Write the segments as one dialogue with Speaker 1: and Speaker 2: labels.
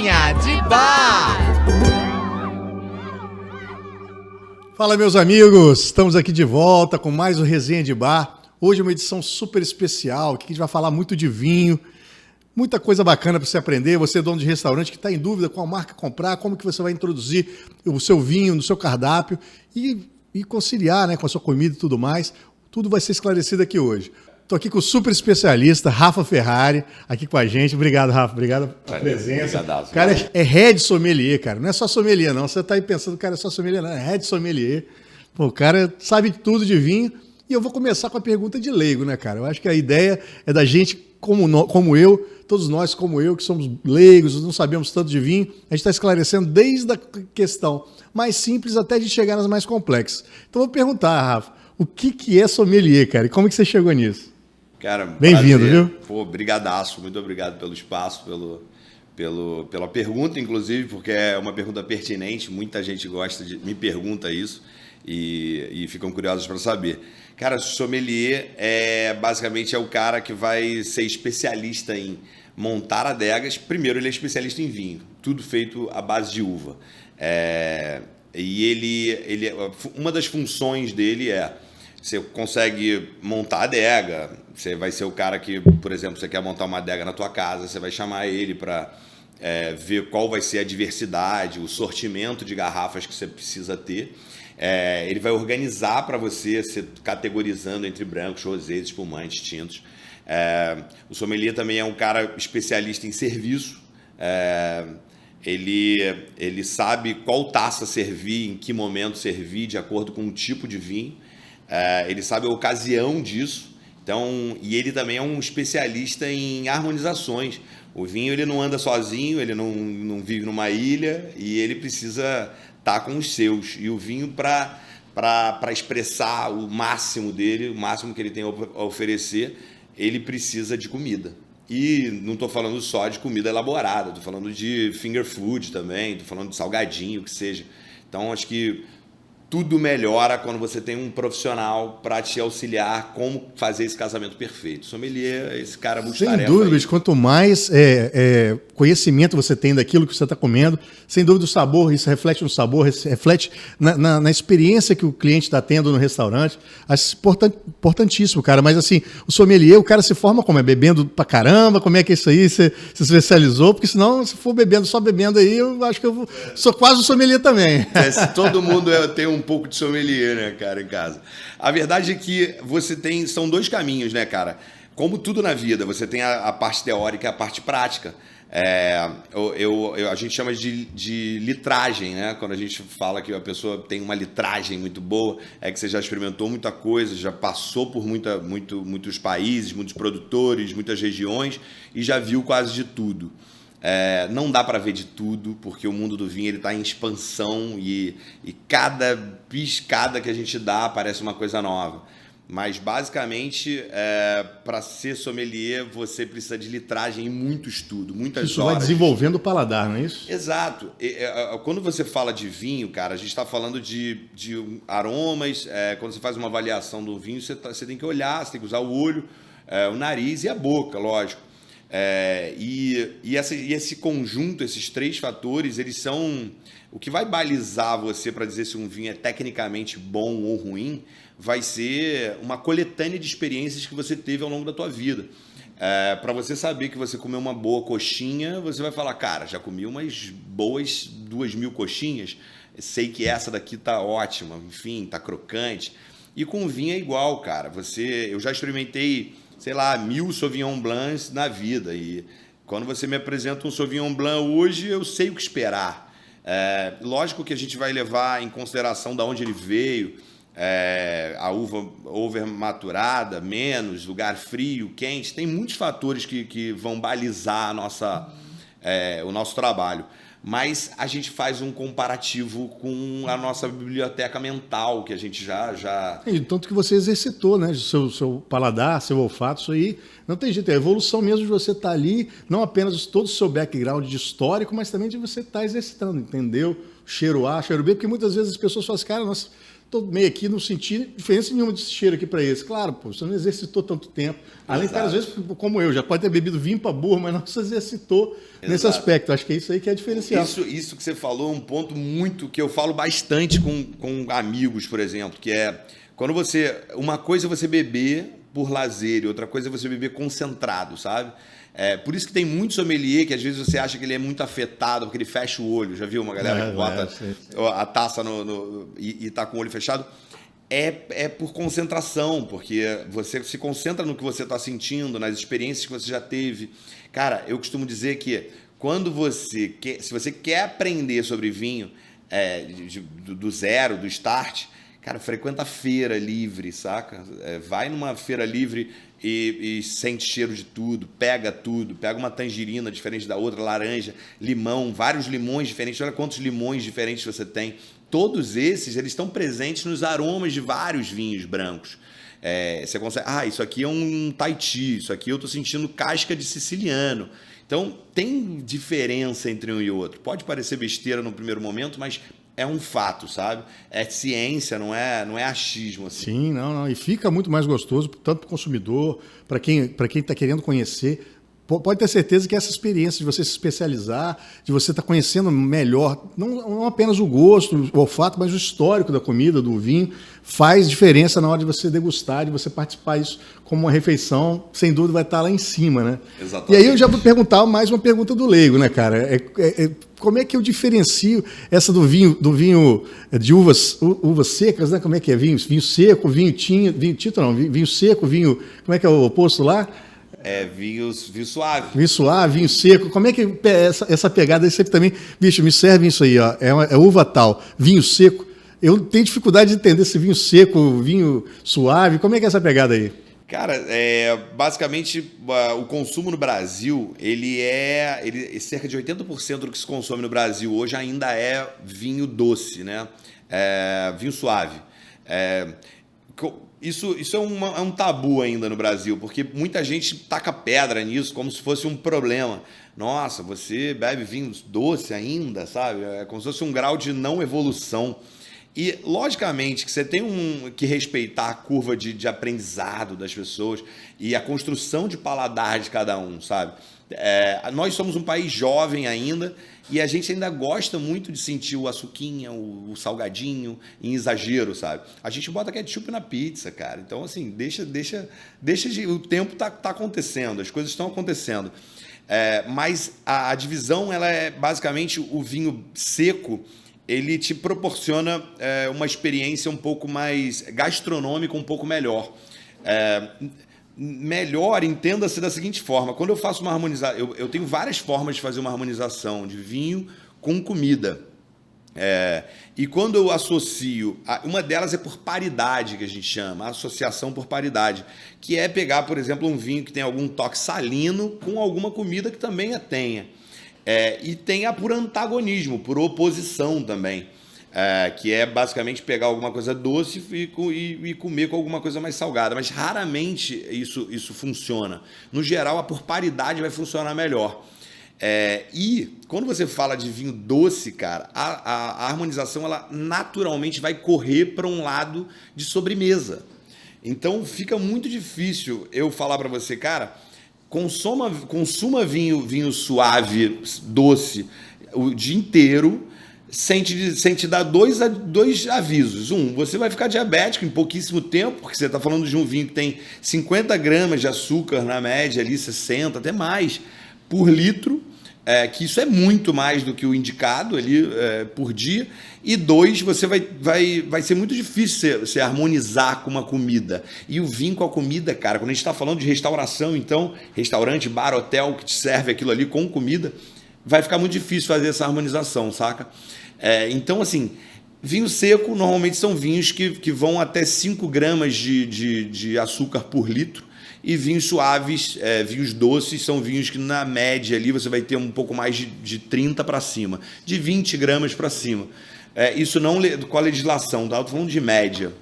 Speaker 1: Resenha de Bar.
Speaker 2: Fala, meus amigos, estamos aqui de volta com mais o Resenha de Bar. Hoje é uma edição super especial, que a gente vai falar muito de vinho, muita coisa bacana para você aprender. Você é dono de restaurante que está em dúvida qual marca comprar, como que você vai introduzir o seu vinho no seu cardápio e conciliar, né, com a sua comida e tudo mais. Tudo vai ser esclarecido aqui hoje. Estou aqui com o super especialista, Rafa Ferrari, aqui com a gente. Obrigado, Rafa. Obrigado pela presença.
Speaker 3: Obrigado.
Speaker 2: O cara é head sommelier, cara. Não é só sommelier, não. Você está aí pensando, cara, é só sommelier, não. É head sommelier. Pô, o cara sabe tudo de vinho. E eu vou começar com a pergunta de leigo, né, cara? Eu acho que a ideia é da gente, como eu, todos nós como eu, que somos leigos, não sabemos tanto de vinho, a gente está esclarecendo desde a questão mais simples até de chegar nas mais complexas. Então, eu vou perguntar, Rafa, o que é sommelier, cara? E como que você chegou nisso?
Speaker 3: Cara,
Speaker 2: bem-vindo, viu?
Speaker 3: Pô, brigadaço, muito obrigado pelo espaço, pela pergunta, inclusive, porque é uma pergunta pertinente, muita gente me pergunta isso e ficam curiosos para saber. Cara, sommelier basicamente é o cara que vai ser especialista em montar adegas. Primeiro, ele é especialista em vinho, tudo feito à base de uva. E uma das funções dele você consegue montar a adega, você vai ser o cara que, por exemplo, você quer montar uma adega na tua casa, você vai chamar ele para ver qual vai ser a diversidade, o sortimento de garrafas que você precisa ter. Ele vai organizar para você, categorizando entre brancos, rosés, espumantes, tintos. O sommelier também é um cara especialista em serviço. Ele sabe qual taça servir, em que momento servir, de acordo com o tipo de vinho. Ele sabe a ocasião disso. Então, e ele também é um especialista em harmonizações. O vinho ele não anda sozinho, ele não vive numa ilha e ele precisa estar com os seus. E o vinho, para expressar o máximo dele, o máximo que ele tem a oferecer, ele precisa de comida. E não estou falando só de comida elaborada, estou falando de finger food também, estou falando de salgadinho, o que seja. Então, acho que tudo melhora quando você tem um profissional para te auxiliar como fazer esse casamento perfeito. Sommelier, esse cara multitarefa.
Speaker 2: Sem dúvida, quanto mais conhecimento você tem daquilo que você está comendo, sem dúvida o sabor, isso reflete no sabor, reflete na experiência que o cliente está tendo no restaurante. Acho importantíssimo, cara. Mas assim, o sommelier, o cara se forma como? Bebendo pra caramba? Como é que é isso aí? Você se especializou? Porque senão, se for só bebendo aí, eu acho que eu sou quase um sommelier também.
Speaker 3: Todo mundo tem um pouco de sommelier, né, cara, em casa. A verdade é que são dois caminhos, né, cara? Como tudo na vida, você tem a parte teórica e a parte prática. A gente chama de litragem, né? Quando a gente fala que a pessoa tem uma litragem muito boa, é que você já experimentou muita coisa, já passou por muitos países, muitos produtores, muitas regiões e já viu quase de tudo. Não dá para ver de tudo, porque o mundo do vinho está em expansão e cada piscada que a gente dá parece uma coisa nova. Mas, basicamente, para ser sommelier, você precisa de litragem e muito estudo, muitas horas.
Speaker 2: Isso vai desenvolvendo o paladar, não é isso?
Speaker 3: Exato. Quando você fala de vinho, cara, a gente está falando de aromas. Quando você faz uma avaliação do vinho, você tem que olhar, você tem que usar o olho, o nariz e a boca, lógico. Esse conjunto, esses três fatores, eles são o que vai balizar você para dizer se um vinho é tecnicamente bom ou ruim, vai ser uma coletânea de experiências que você teve ao longo da tua vida. Para você saber que você comeu uma boa coxinha, você vai falar, cara, já comi umas boas 2.000 coxinhas, sei que essa daqui tá ótima, enfim, tá crocante. E com vinho é igual, cara. Eu já experimentei, sei lá, 1.000 Sauvignon Blancs na vida. E quando você me apresenta um Sauvignon Blanc hoje, eu sei o que esperar. Lógico que a gente vai levar em consideração de onde ele veio, a uva over maturada, menos, lugar frio, quente. Tem muitos fatores que vão balizar o nosso trabalho. Mas a gente faz um comparativo com a nossa biblioteca mental, que a gente já...
Speaker 2: Tanto que você exercitou, né? Seu paladar, seu olfato, isso aí não tem jeito. É a evolução mesmo de você estar ali, não apenas todo o seu background de histórico, mas também de você estar exercitando, entendeu? Cheiro A, cheiro B, porque muitas vezes as pessoas falam assim, cara, nossa, tô meio aqui, não senti diferença nenhuma de cheiro aqui para esse. Claro, pô, você não exercitou tanto tempo. Além de, às vezes, como eu, já pode ter bebido vinho para burro, mas não se exercitou nesse aspecto. Acho que é isso aí que é diferencial.
Speaker 3: Isso que você falou é um ponto muito que eu falo bastante com amigos, por exemplo, que é quando uma coisa é você beber por lazer e outra coisa é você beber concentrado, sabe? Por isso que tem muito sommelier que às vezes você acha que ele é muito afetado, porque ele fecha o olho. Já viu uma galera que bota a taça e tá com o olho fechado? É por concentração, porque você se concentra no que você está sentindo, nas experiências que você já teve. Cara, eu costumo dizer que se você quer aprender sobre vinho do zero, do start, cara, frequenta feira livre, saca? Vai numa feira livre e sente cheiro de tudo, pega uma tangerina diferente da outra, laranja, limão, vários limões diferentes, olha quantos limões diferentes você tem. Todos esses, eles estão presentes nos aromas de vários vinhos brancos. Você consegue, isso aqui é um Tahiti, isso aqui eu estou sentindo casca de siciliano. Então, tem diferença entre um e outro. Pode parecer besteira no primeiro momento, mas é um fato, sabe? É ciência, não é achismo. Assim.
Speaker 2: Sim, não. E fica muito mais gostoso, tanto para o consumidor, para quem está querendo conhecer. Pode ter certeza que essa experiência de você se especializar, de você estar conhecendo melhor, não apenas o gosto, o olfato, mas o histórico da comida, do vinho, faz diferença na hora de você degustar, de você participar disso como uma refeição, sem dúvida vai estar lá em cima, né?
Speaker 3: Exatamente.
Speaker 2: E aí eu já vou perguntar mais uma pergunta do leigo, né, cara? Como é que eu diferencio essa do vinho de uvas secas, né? Como é que é? Vinho seco, vinho tinto, não, vinho seco, vinho... Como é que é o oposto lá?
Speaker 3: Vinho suave.
Speaker 2: Vinho suave, vinho seco. Como é que essa pegada aí sempre também... Bicho, me serve isso aí, ó. É uva tal, vinho seco. Eu tenho dificuldade de entender esse vinho seco, vinho suave. Como é que é essa pegada aí?
Speaker 3: Cara, basicamente o consumo no Brasil, cerca de 80% do que se consome no Brasil hoje ainda é vinho doce, né? Vinho suave. Isso é um tabu ainda no Brasil, porque muita gente taca pedra nisso como se fosse um problema. Nossa, você bebe vinho doce ainda, sabe? É como se fosse um grau de não evolução. E, logicamente, que você tem que respeitar a curva de aprendizado das pessoas e a construção de paladar de cada um, sabe? Nós somos um país jovem ainda e a gente ainda gosta muito de sentir o açuquinha, o salgadinho em exagero, sabe? A gente bota ketchup na pizza, cara. Então, assim, deixa o tempo tá acontecendo, as coisas estão acontecendo. Mas a divisão, ela é basicamente o vinho seco, ele te proporciona uma experiência um pouco mais gastronômica, um pouco melhor. Melhor, entenda-se da seguinte forma. Quando eu faço uma harmonização... Eu tenho várias formas de fazer uma harmonização de vinho com comida. E quando eu associo... Uma delas é por paridade, que a gente chama. A associação por paridade. Que é pegar, por exemplo, um vinho que tem algum toque salino com alguma comida que também a tenha. E tem a por antagonismo, por oposição também, que é basicamente pegar alguma coisa doce e comer com alguma coisa mais salgada, mas raramente isso funciona. No geral, a por paridade vai funcionar melhor. E quando você fala de vinho doce, cara, a harmonização ela naturalmente vai correr para um lado de sobremesa. Então fica muito difícil eu falar para você, cara... Consuma vinho suave, doce, o dia inteiro, sem te dar dois avisos. Você vai ficar diabético em pouquíssimo tempo, porque você está falando de um vinho que tem 50 gramas de açúcar, na média, ali 60, até mais, por litro, que isso é muito mais do que o indicado ali por dia. E 2, você vai ser muito difícil você harmonizar com uma comida. E o vinho com a comida, cara, quando a gente está falando de restauração, então, restaurante, bar, hotel, que te serve aquilo ali com comida, vai ficar muito difícil fazer essa harmonização, saca? Então, assim, vinho seco normalmente são vinhos que vão até 5 gramas de açúcar por litro. E vinhos suaves, vinhos doces, são vinhos que na média ali você vai ter um pouco mais de 30 para cima, de 20 gramas para cima. Isso não com a legislação, tá? Eu tô falando de média.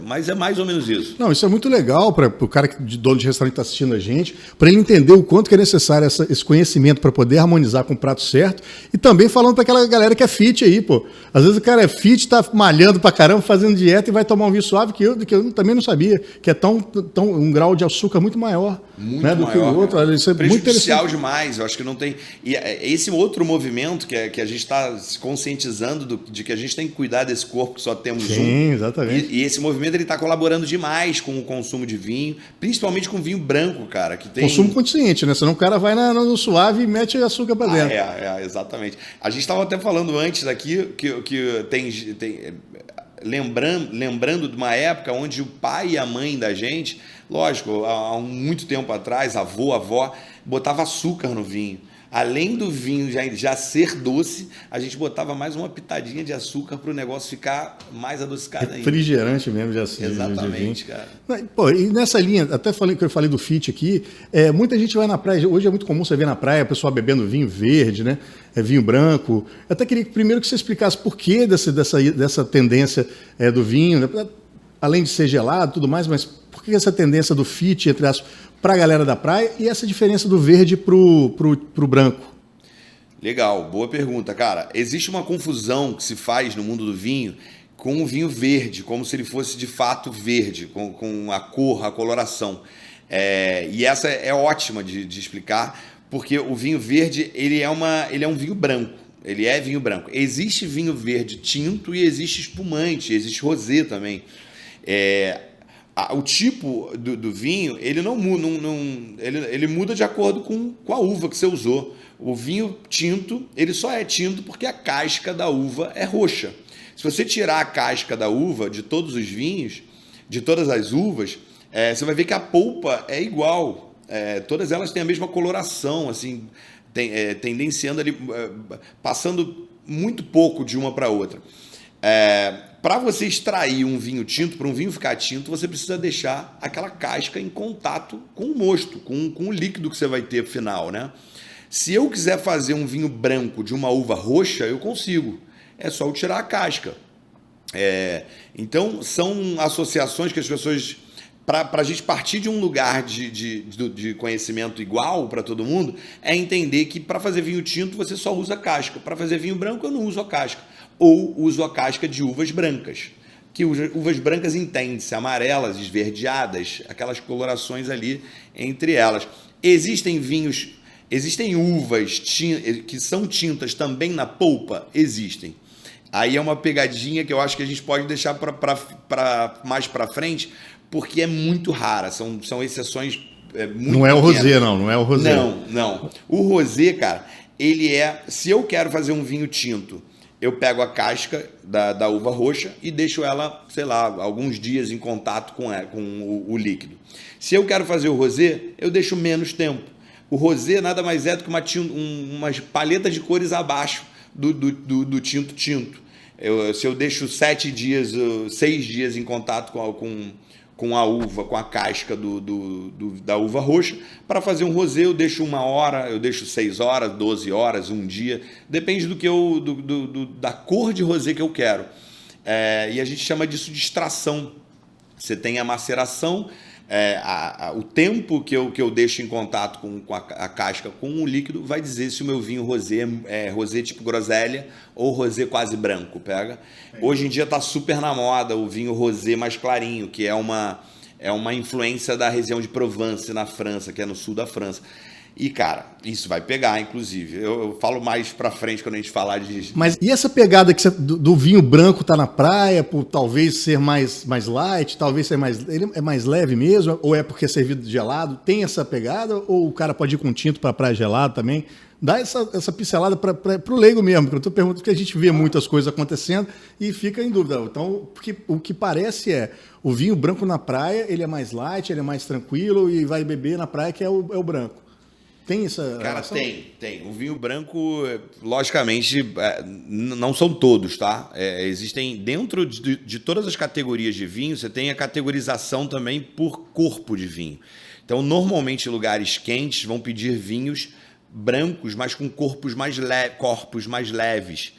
Speaker 3: Mas é mais ou menos isso.
Speaker 2: Não, isso é muito legal para o cara de dono de restaurante que está assistindo a gente, para ele entender o quanto que é necessário esse conhecimento para poder harmonizar com o prato certo. E também falando para aquela galera que é fit aí, pô. Às vezes o cara é fit, tá malhando pra caramba, fazendo dieta e vai tomar um vinho suave que eu também não sabia, que é um grau de açúcar muito maior,
Speaker 3: muito
Speaker 2: né, do
Speaker 3: maior,
Speaker 2: que o outro. Olha, isso é muito
Speaker 3: prejudicial
Speaker 2: interessante.
Speaker 3: demais. Eu acho que não tem. E esse outro movimento que a gente está se conscientizando de que a gente tem que cuidar desse corpo que só temos um.
Speaker 2: Sim, exatamente.
Speaker 3: E esse movimento ele está colaborando demais com o consumo de vinho, principalmente com vinho branco, cara, que tem
Speaker 2: Consumo consciente, né? Senão o cara vai no suave e mete açúcar para dentro.
Speaker 3: Exatamente. A gente estava até falando antes aqui que tem lembrando de uma época onde o pai e a mãe da gente, lógico, há muito tempo atrás, a avó, botava açúcar no vinho. Além do vinho já ser doce, a gente botava mais uma pitadinha de açúcar para o negócio ficar mais adocicado ainda.
Speaker 2: Refrigerante mesmo, já assim.
Speaker 3: Exatamente, cara.
Speaker 2: Pô, e nessa linha, até que eu falei do fit aqui, muita gente vai na praia, hoje é muito comum você ver na praia a pessoa bebendo vinho verde, né? Vinho branco. Eu até queria primeiro que você explicasse por que dessa tendência do vinho, né? Além de ser gelado e tudo mais, mas por que essa tendência do fit, entre aspas, para a galera da praia e essa diferença do verde pro branco?
Speaker 3: Legal, boa pergunta, cara. Existe uma confusão que se faz no mundo do vinho com o vinho verde, como se ele fosse de fato verde, com a cor, a coloração. E essa é ótima de explicar, porque o vinho verde ele é um vinho branco. Ele é vinho branco. Existe vinho verde tinto e existe espumante, existe rosé também. O tipo do vinho, ele não muda, ele muda de acordo com a uva que você usou. O vinho tinto, ele só é tinto porque a casca da uva é roxa. Se você tirar a casca da uva de todos os vinhos, de todas as uvas, você vai ver que a polpa é igual. Todas elas têm a mesma coloração, assim, tendenciando ali, passando muito pouco de uma para outra. Para você extrair um vinho tinto, para um vinho ficar tinto, você precisa deixar aquela casca em contato com o mosto, com o líquido que você vai ter no final, né? Se eu quiser fazer um vinho branco de uma uva roxa, eu consigo. É só eu tirar a casca. Então, são associações que as pessoas... Para a gente partir de um lugar de conhecimento igual para todo mundo, é entender que para fazer vinho tinto você só usa casca. Para fazer vinho branco eu não uso a casca. Ou uso a casca de uvas brancas. Que uvas brancas entende-se, amarelas, esverdeadas, aquelas colorações ali entre elas. Existem uvas que são tintas também na polpa? Existem. Aí é uma pegadinha que eu acho que a gente pode deixar mais para frente, porque é muito rara, são exceções muito
Speaker 2: Não é o
Speaker 3: pequenas.
Speaker 2: rosé, não é o rosé.
Speaker 3: Não. O rosé, cara, se eu quero fazer um vinho tinto, eu pego a casca da uva roxa e deixo ela, sei lá, alguns dias em contato com o líquido. Se eu quero fazer o rosé, eu deixo menos tempo. O rosé nada mais é do que uma paleta de cores abaixo do tinto. Se eu deixo 6 dias em contato com a uva, com a casca da uva roxa, para fazer um rosé eu deixo 1 hora, eu deixo 6 horas, 12 horas, um dia, depende da cor de rosé que eu quero. E a gente chama disso de extração. Você tem a maceração, o tempo que eu deixo em contato com a casca com o líquido vai dizer se o meu vinho rosé é rosé tipo groselha ou rosé quase branco, pega? Hoje em dia está super na moda o vinho rosé mais clarinho, que é uma influência da região de Provence na França, que é no sul da França. E, cara, isso vai pegar, inclusive. Eu falo mais pra frente quando a gente falar de...
Speaker 2: Mas e essa pegada do vinho branco tá na praia, por talvez ser mais light, talvez ser ele é mais leve mesmo, ou é porque é servido gelado? Tem essa pegada? Ou o cara pode ir com tinto pra praia gelado também? Dá essa pincelada pro leigo mesmo, porque eu tô perguntando porque a gente vê muitas coisas acontecendo e fica em dúvida. Então, o que parece o vinho branco na praia, ele é mais light, ele é mais tranquilo e vai beber na praia, que é o branco. Tem essa relação?
Speaker 3: Cara, tem. O vinho branco, logicamente, não são todos, tá? Existem, dentro de todas as categorias de vinho, você tem a categorização também por corpo de vinho. Então, normalmente, lugares quentes vão pedir vinhos brancos, mas com corpos mais leves,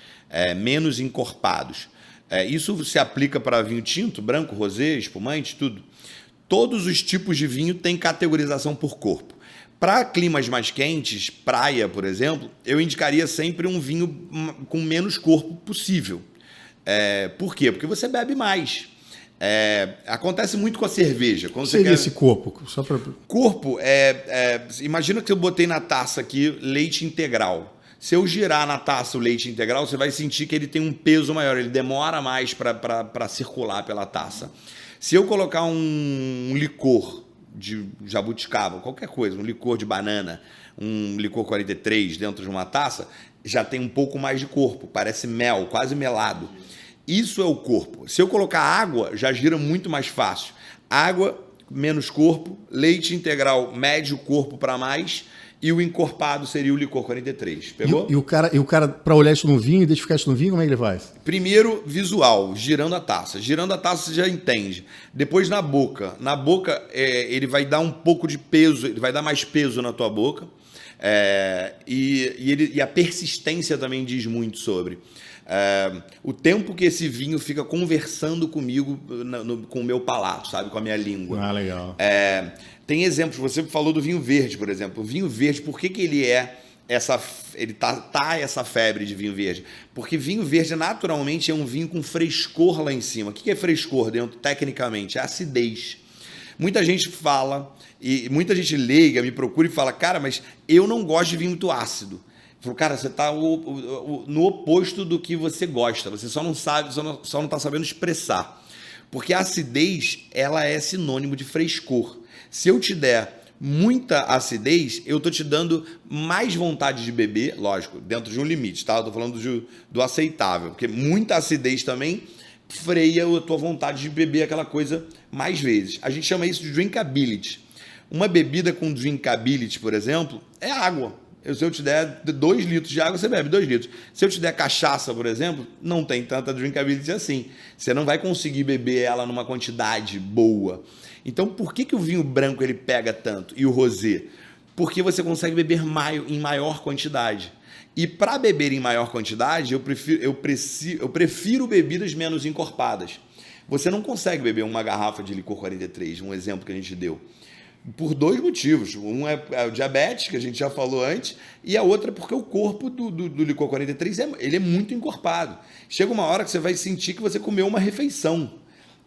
Speaker 3: menos encorpados. Isso se aplica para vinho tinto, branco, rosé, espumante, tudo. Todos os tipos de vinho têm categorização por corpo. Para climas mais quentes, praia, por exemplo, eu indicaria sempre um vinho com menos corpo possível. Por quê? Porque você bebe mais. Acontece muito com a cerveja. Quando
Speaker 2: O que seria esse corpo? Só pra...
Speaker 3: Corpo imagina que eu botei na taça aqui leite integral. Se eu girar na taça o leite integral, você vai sentir que ele tem um peso maior, ele demora mais para circular pela taça. Se eu colocar um licor de jabuticaba, qualquer coisa, um licor de banana, um licor 43 dentro de uma taça, já tem um pouco mais de corpo, parece mel, quase melado. Isso é o corpo. Se eu colocar água, já gira muito mais fácil. Água, menos corpo, leite integral, médio corpo para mais, e o encorpado seria o licor 43. Pegou?
Speaker 2: E o cara para olhar isso no vinho, identificar isso no vinho, como é que ele faz?
Speaker 3: Primeiro, visual, girando a taça. Girando a taça você já entende. Depois na boca. Na boca ele vai dar um pouco de peso, ele vai dar mais peso na tua boca. E a persistência também diz muito sobre. O tempo que esse vinho fica conversando comigo, com o meu palato, sabe? Com a minha língua.
Speaker 2: Ah, legal.
Speaker 3: Tem exemplos, você falou do vinho verde, por exemplo. O vinho verde, por que ele ele tá essa febre de vinho verde? Porque vinho verde naturalmente é um vinho com frescor lá em cima. O que é frescor dentro, tecnicamente? É acidez. Muita gente fala, e muita gente leiga me procura e fala, cara, mas eu não gosto de vinho muito ácido. Falou, cara, você está no oposto do que você gosta. Você só não sabe, só não está sabendo expressar. Porque a acidez, ela é sinônimo de frescor. Se eu te der muita acidez, eu estou te dando mais vontade de beber, lógico, dentro de um limite, tá? Eu estou falando do aceitável. Porque muita acidez também freia a tua vontade de beber aquela coisa mais vezes. A gente chama isso de drinkability. Uma bebida com drinkability, por exemplo, é água. Se eu te der 2 litros de água, você bebe 2 litros. Se eu te der cachaça, por exemplo, não tem tanta drinkability assim. Você não vai conseguir beber ela numa quantidade boa. Então, por que o vinho branco ele pega tanto? E o rosé? Porque você consegue beber em maior quantidade. E para beber em maior quantidade, eu prefiro bebidas menos encorpadas. Você não consegue beber uma garrafa de licor 43, um exemplo que a gente deu. Por 2 motivos. Um é o diabetes, que a gente já falou antes, e a outra é porque o corpo do licor 43 ele é muito encorpado. Chega uma hora que você vai sentir que você comeu uma refeição.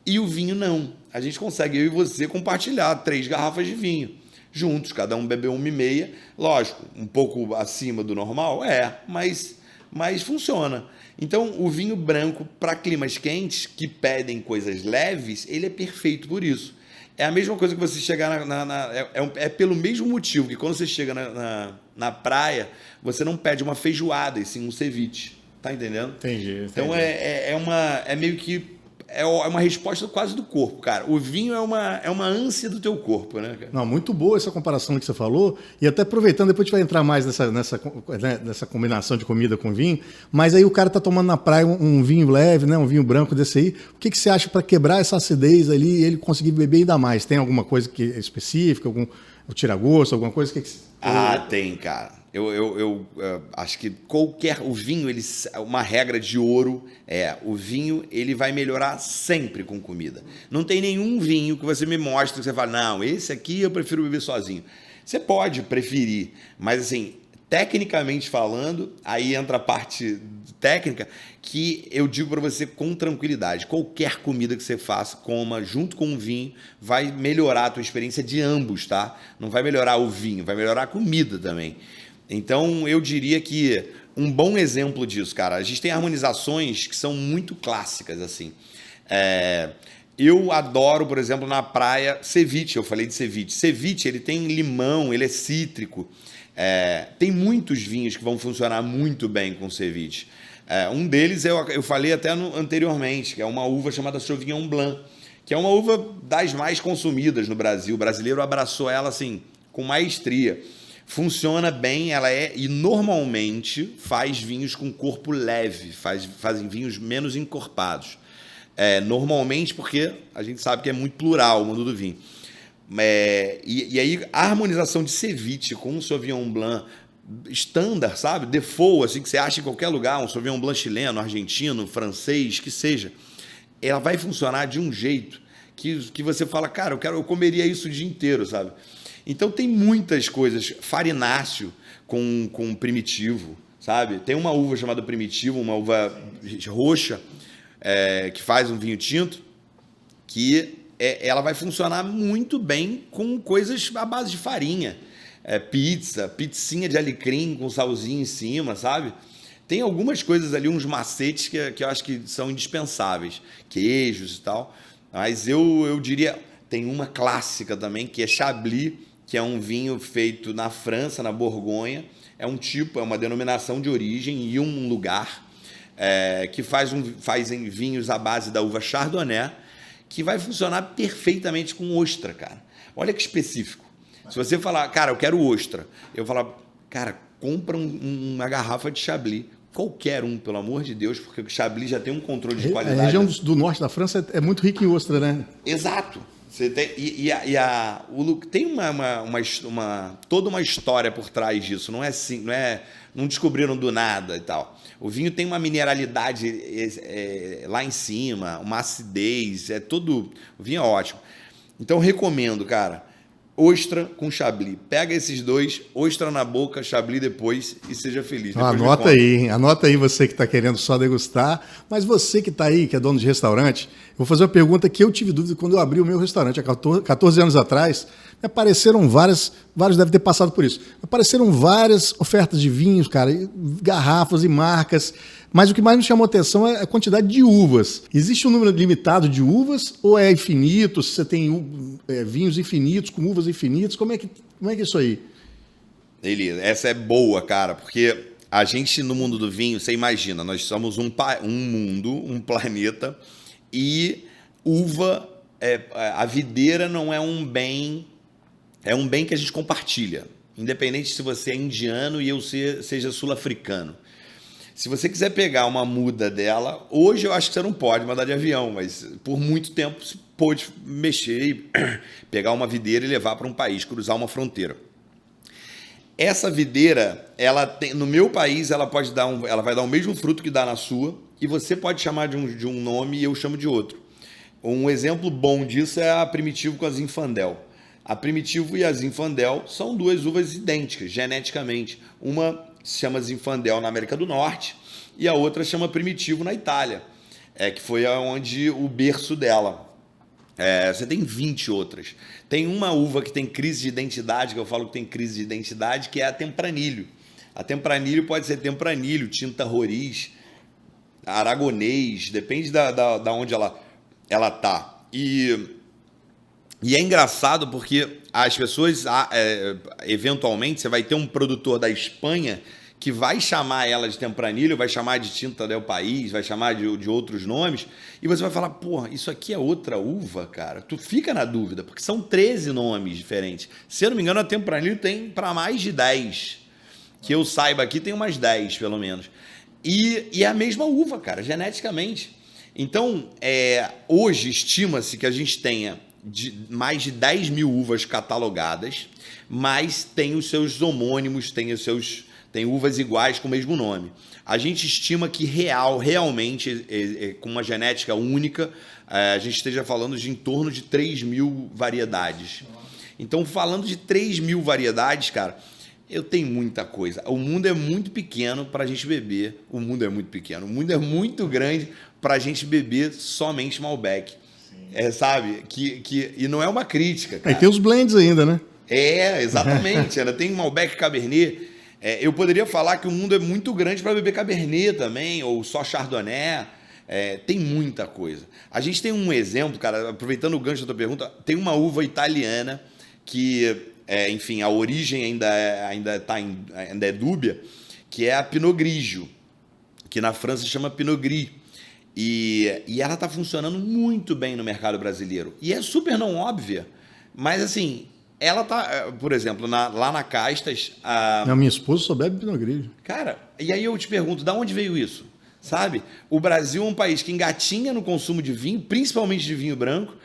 Speaker 3: E o vinho não. A gente consegue, eu e você, compartilhar 3 garrafas de vinho. Juntos, cada um bebeu 1,5. Lógico, um pouco acima do normal, mas funciona. Então, o vinho branco, para climas quentes, que pedem coisas leves, ele é perfeito por isso. É a mesma coisa que você chegar é pelo mesmo motivo que quando você chega na praia, você não pede uma feijoada, e sim um ceviche. Tá entendendo?
Speaker 2: Entendi.
Speaker 3: Então é meio que uma resposta quase do corpo, cara. O vinho é uma ânsia do teu corpo, né, cara?
Speaker 2: Não, muito boa essa comparação que você falou. E até aproveitando, depois a gente vai entrar mais nessa combinação de comida com vinho. Mas aí o cara tá tomando na praia um vinho leve, né? Um vinho branco desse aí. O que você acha para quebrar essa acidez ali e ele conseguir beber ainda mais? Tem alguma coisa que é específica? Algum tira-gosto? Alguma coisa que...
Speaker 3: Tem, cara. Eu acho que o vinho, uma regra de ouro o vinho ele vai melhorar sempre com comida. Não tem nenhum vinho que você me mostre que você fala, não, esse aqui eu prefiro beber sozinho. Você pode preferir, mas assim, tecnicamente falando, aí entra a parte técnica que eu digo para você com tranquilidade, qualquer comida que você faça, coma junto com o vinho, vai melhorar a tua experiência de ambos, tá? Não vai melhorar o vinho, vai melhorar a comida também. Então, eu diria que um bom exemplo disso, cara, a gente tem harmonizações que são muito clássicas, assim. Eu adoro, por exemplo, na praia, ceviche, eu falei de ceviche. Ceviche, ele tem limão, ele é cítrico. Tem muitos vinhos que vão funcionar muito bem com ceviche. Um deles eu falei até anteriormente, que é uma uva chamada Sauvignon Blanc, que é uma uva das mais consumidas no Brasil. O brasileiro abraçou ela, assim, com maestria. Funciona bem, e normalmente faz vinhos com corpo leve, fazem vinhos menos encorpados. Normalmente, porque a gente sabe que é muito plural o mundo do vinho. E aí, a harmonização de ceviche com o Sauvignon Blanc standard, sabe? Default, assim, que você acha em qualquer lugar, um Sauvignon Blanc chileno, argentino, francês, que seja, ela vai funcionar de um jeito que você fala, cara, eu comeria isso o dia inteiro, sabe? Então tem muitas coisas, farináceo com primitivo, sabe? Tem uma uva chamada primitivo, uma uva roxa, que faz um vinho tinto, que ela vai funcionar muito bem com coisas à base de farinha. Pizzinha de alecrim com salzinho em cima, sabe? Tem algumas coisas ali, uns macetes que eu acho que são indispensáveis. Queijos e tal. Mas eu diria, tem uma clássica também, que é Chablis, que é um vinho feito na França, na Borgonha. É uma denominação de origem e um lugar que fazem vinhos à base da uva Chardonnay, que vai funcionar perfeitamente com ostra, cara. Olha que específico. Se você falar, cara, eu quero ostra, eu falar, cara, compra uma garrafa de Chablis, qualquer um, pelo amor de Deus, porque o Chablis já tem um controle de qualidade.
Speaker 2: A região do norte da França é muito rica em ostra, né?
Speaker 3: Exato. Você tem, tem toda uma história por trás disso. Não é assim, não descobriram do nada e tal. O vinho tem uma mineralidade lá em cima, uma acidez, o vinho é ótimo. Então recomendo, cara. Ostra com Chablis. Pega esses dois, ostra na boca, Chablis depois e seja feliz.
Speaker 2: Anota aí, hein? Anota aí você que está querendo só degustar. Mas você que está aí, que é dono de restaurante, eu vou fazer uma pergunta que eu tive dúvida quando eu abri o meu restaurante há 14 anos atrás. Me apareceram vários devem ter passado por isso. Apareceram várias ofertas de vinhos, cara, garrafas e marcas. Mas o que mais me chamou a atenção é a quantidade de uvas. Existe um número limitado de uvas ou é infinito? Se você tem vinhos infinitos, com uvas infinitas, como é que é isso aí?
Speaker 3: Beleza, essa é boa, cara, porque a gente no mundo do vinho, você imagina, nós somos um mundo, um planeta, e uva, a videira não é um bem, é um bem que a gente compartilha, independente se você é indiano e eu seja sul-africano. Se você quiser pegar uma muda dela, hoje eu acho que você não pode mandar de avião, mas por muito tempo você pôde mexer e pegar uma videira e levar para um país, cruzar uma fronteira. Essa videira, no meu país, ela vai dar o mesmo fruto que dá na sua, e você pode chamar de um nome e eu chamo de outro. Um exemplo bom disso é a Primitivo com a Zinfandel. A Primitivo e a Zinfandel são duas uvas idênticas, geneticamente. Uma se chama Zinfandel na América do Norte e a outra chama Primitivo na Itália, que foi onde o berço dela. Você tem 20 outras. Tem uma uva que tem crise de identidade, que eu falo que tem crise de identidade, que é a Tempranillo. A Tempranillo pode ser Tempranillo, Tinta Roriz, Aragonês, depende da onde ela tá. E é engraçado porque as pessoas, eventualmente, você vai ter um produtor da Espanha que vai chamar ela de Tempranillo, vai chamar de Tinta del País, vai chamar de outros nomes, e você vai falar, porra, isso aqui é outra uva, cara? Tu fica na dúvida, porque são 13 nomes diferentes. Se eu não me engano, a Tempranillo tem para mais de 10. Que eu saiba aqui, tem umas 10, pelo menos. E é a mesma uva, cara, geneticamente. Então, hoje, estima-se que a gente tenha mais de 10 mil uvas catalogadas, mas tem os seus homônimos, tem uvas iguais com o mesmo nome. A gente estima que realmente, com uma genética única, a gente esteja falando de em torno de 3 mil variedades. Então, falando de 3 mil variedades, cara, eu tenho muita coisa. O mundo é muito pequeno para a gente beber. O mundo é muito pequeno. O mundo é muito grande para a gente beber somente Malbec. Sabe? E não é uma crítica, cara.
Speaker 2: Aí tem os blends ainda, né?
Speaker 3: Exatamente. Ainda tem Malbec Cabernet. Eu poderia falar que o mundo é muito grande para beber Cabernet também, ou só Chardonnay. Tem muita coisa. A gente tem um exemplo, cara, aproveitando o gancho da tua pergunta, tem uma uva italiana que, enfim, a origem ainda é dúbia, que é a Pinot Grigio, que na França chama Pinot Gris. E ela está funcionando muito bem no mercado brasileiro. E é super não óbvia, mas assim, ela tá, por exemplo, lá na Castas...
Speaker 2: A minha esposa só bebe Pinot Grigio.
Speaker 3: Cara, e aí eu te pergunto, da onde veio isso? Sabe? O Brasil é um país que engatinha no consumo de vinho, principalmente de vinho branco,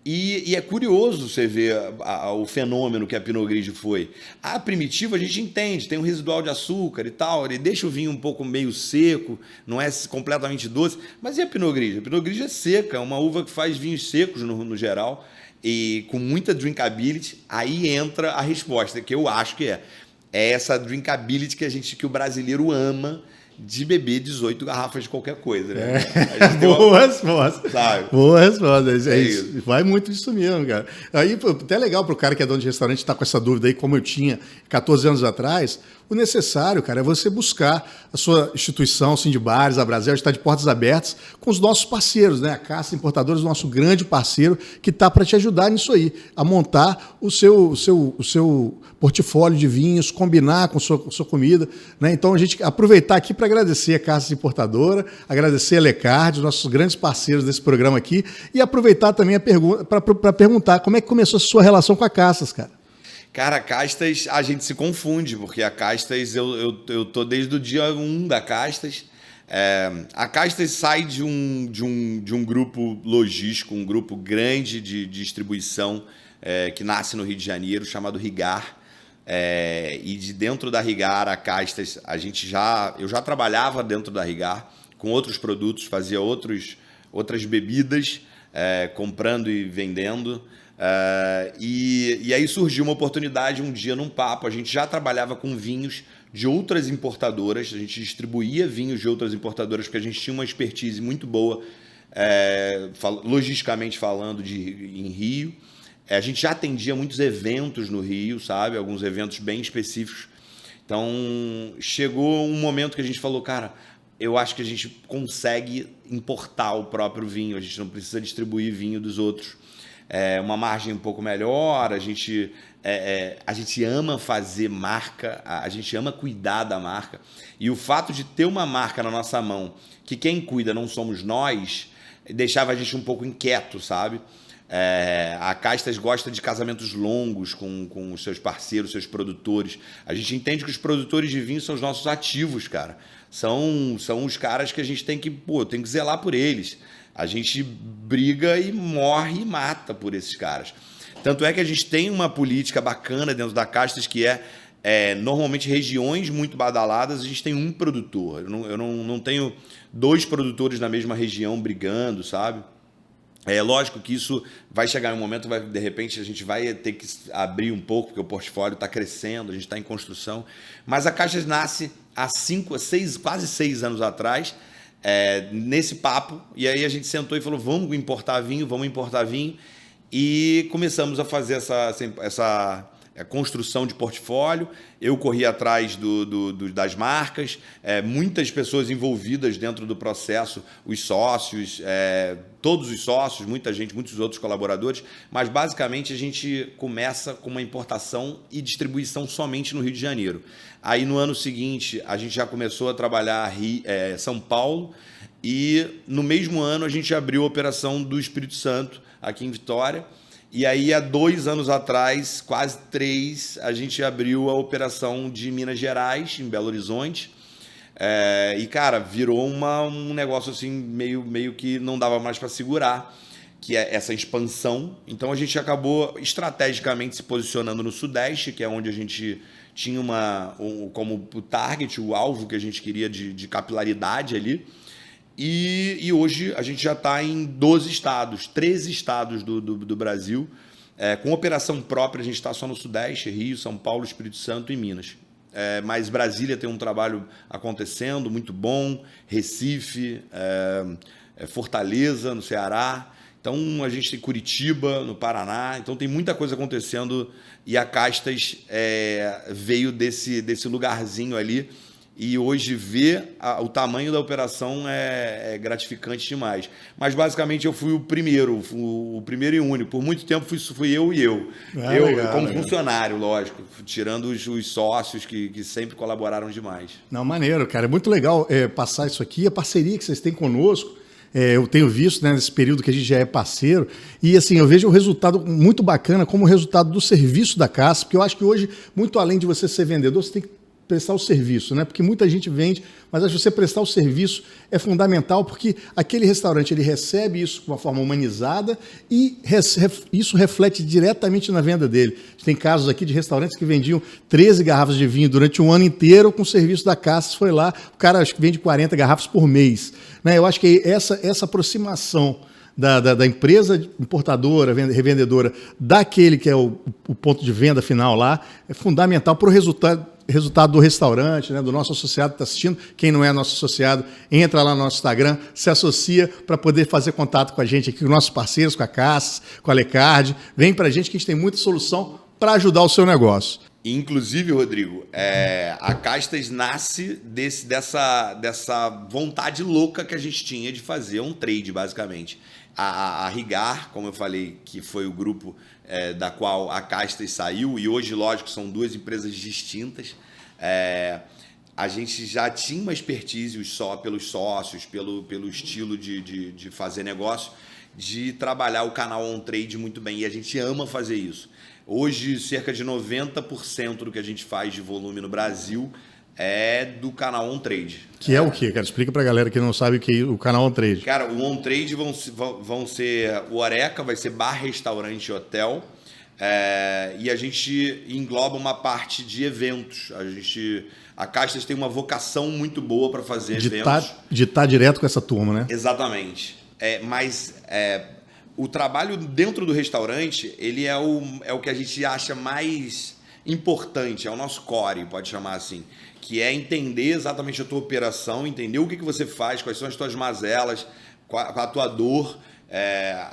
Speaker 3: E é curioso você ver o fenômeno que a Pinot Grigio foi. A Primitivo a gente entende, tem um residual de açúcar e tal, ele deixa o vinho um pouco meio seco, não é completamente doce. Mas e a Pinot Grigio? A Pinot Grigio é seca, é uma uva que faz vinhos secos no geral, e com muita drinkability. Aí entra a resposta, que eu acho que é essa drinkability que o brasileiro ama, de beber 18 garrafas de qualquer coisa, né?
Speaker 2: Boa resposta.
Speaker 3: Sabe?
Speaker 2: Boa resposta.
Speaker 3: É isso.
Speaker 2: Vai muito disso mesmo, cara. Aí, até legal pro cara que é dono de restaurante estar com essa dúvida aí, como eu tinha 14 anos atrás. O necessário, cara, é você buscar a sua instituição, assim, de bares, a Brasel, está de portas abertas com os nossos parceiros, né? A Casta Importadores, nosso grande parceiro, que está para te ajudar nisso aí, a montar o seu portfólio de vinhos, combinar com sua comida, né? Então, a gente aproveitar aqui para agradecer a Casta Importadora, agradecer a Lecard, nossos grandes parceiros desse programa aqui, e aproveitar também para perguntar como é que começou a sua relação com a Castas, cara.
Speaker 3: Cara, a Castas, a gente se confunde, porque a Castas, eu tô desde o dia 1 da Castas. A Castas sai de um grupo logístico, um grupo grande de distribuição que nasce no Rio de Janeiro, chamado Rigar. E de dentro da Rigar, a Castas, eu já trabalhava dentro da Rigar com outros produtos, fazia outras bebidas, comprando e vendendo. E aí surgiu uma oportunidade um dia num papo. A gente já trabalhava com vinhos de outras importadoras, a gente distribuía vinhos de outras importadoras porque a gente tinha uma expertise muito boa, logisticamente falando, em Rio. A gente já atendia muitos eventos no Rio, sabe? Alguns eventos bem específicos. Então chegou um momento que a gente falou, cara, eu acho que a gente consegue importar o próprio vinho, a gente não precisa distribuir vinho dos outros. Uma margem um pouco melhor, a gente ama fazer marca, a gente ama cuidar da marca. E o fato de ter uma marca na nossa mão, que quem cuida não somos nós, deixava a gente um pouco inquieto, sabe? A Castas gosta de casamentos longos com os seus parceiros, seus produtores. A gente entende que os produtores de vinho são os nossos ativos, cara. São os caras que a gente tem que zelar por eles. A gente briga e morre e mata por esses caras. Tanto é que a gente tem uma política bacana dentro da Castas que normalmente regiões muito badaladas, a gente tem um produtor. Eu não tenho 2 produtores na mesma região brigando, sabe? É lógico que isso vai chegar em um momento, de repente a gente vai ter que abrir um pouco, porque o portfólio está crescendo, a gente está em construção. Mas a Castas nasce há quase 6 anos atrás, nesse papo, e aí a gente sentou e falou, vamos importar vinho, e começamos a fazer essa construção de portfólio. Eu corri atrás das marcas, muitas pessoas envolvidas dentro do processo, os sócios, todos os sócios, muita gente, muitos outros colaboradores, mas basicamente a gente começa com uma importação e distribuição somente no Rio de Janeiro. Aí no ano seguinte a gente já começou a trabalhar São Paulo, e no mesmo ano a gente abriu a operação do Espírito Santo aqui em Vitória. E aí, há 2 anos atrás, quase 3, a gente abriu a operação de Minas Gerais, em Belo Horizonte. E, cara, virou um negócio assim, meio que não dava mais para segurar, que é essa expansão. Então, a gente acabou estrategicamente se posicionando no Sudeste, que é onde a gente tinha como o target, o alvo que a gente queria de capilaridade ali. E hoje a gente já está em 12 estados, 13 estados do Brasil. Com operação própria, a gente está só no Sudeste, Rio, São Paulo, Espírito Santo e Minas. Mas Brasília tem um trabalho acontecendo muito bom, Recife, Fortaleza, no Ceará. Então a gente tem Curitiba, no Paraná. Então tem muita coisa acontecendo, e a Castas veio desse lugarzinho ali. E hoje ver o tamanho da operação é gratificante demais. Mas basicamente eu fui o primeiro e único. Por muito tempo fui eu e eu.
Speaker 2: Legal,
Speaker 3: como
Speaker 2: legal.
Speaker 3: Funcionário, lógico, tirando os sócios que sempre colaboraram demais.
Speaker 2: Não, maneiro, cara. É muito legal passar isso aqui, a parceria que vocês têm conosco. Eu tenho visto, né, nesse período que a gente já é parceiro, e assim, eu vejo o resultado muito bacana como o resultado do serviço da Castas, porque eu acho que hoje, muito além de você ser vendedor, você tem que prestar o serviço, né? Porque muita gente vende, mas acho que você prestar o serviço é fundamental, porque aquele restaurante ele recebe isso de uma forma humanizada e isso reflete diretamente na venda dele. Tem casos aqui de restaurantes que vendiam 13 garrafas de vinho durante um ano inteiro com o serviço da Castas, foi lá, o cara acho que vende 40 garrafas por mês. Né? Eu acho que essa aproximação da empresa importadora, revendedora, daquele que é o ponto de venda final lá, é fundamental para o resultado do restaurante, né, do nosso associado que está assistindo. Quem não é nosso associado, entra lá no nosso Instagram, se associa para poder fazer contato com a gente aqui, com nossos parceiros, com a Castas, com a Lecard. Vem para a gente que a gente tem muita solução para ajudar o seu negócio.
Speaker 3: Inclusive, Rodrigo, a Castas nasce dessa vontade louca que a gente tinha de fazer um trade, basicamente. A Rigar, como eu falei, que foi o grupo da qual a Castas saiu, e hoje, lógico, são duas empresas distintas. A gente já tinha uma expertise só pelos sócios, pelo estilo de fazer negócio, de trabalhar o canal on-trade muito bem, e a gente ama fazer isso. Hoje, cerca de 90% do que a gente faz de volume no Brasil é do canal on-trade.
Speaker 2: Que é o quê, cara? Explica pra galera que não sabe o que é o canal on-trade.
Speaker 3: Cara, o on-trade vão ser o Oreca, vai ser bar, restaurante e hotel. E a gente engloba uma parte de eventos. A Castas tem uma vocação muito boa para fazer eventos.
Speaker 2: De estar direto com essa turma, né?
Speaker 3: Exatamente. Mas o trabalho dentro do restaurante, ele é o que a gente acha mais importante, é o nosso core, pode chamar assim, que é entender exatamente a tua operação, entender o que você faz, quais são as tuas mazelas, qual a tua dor.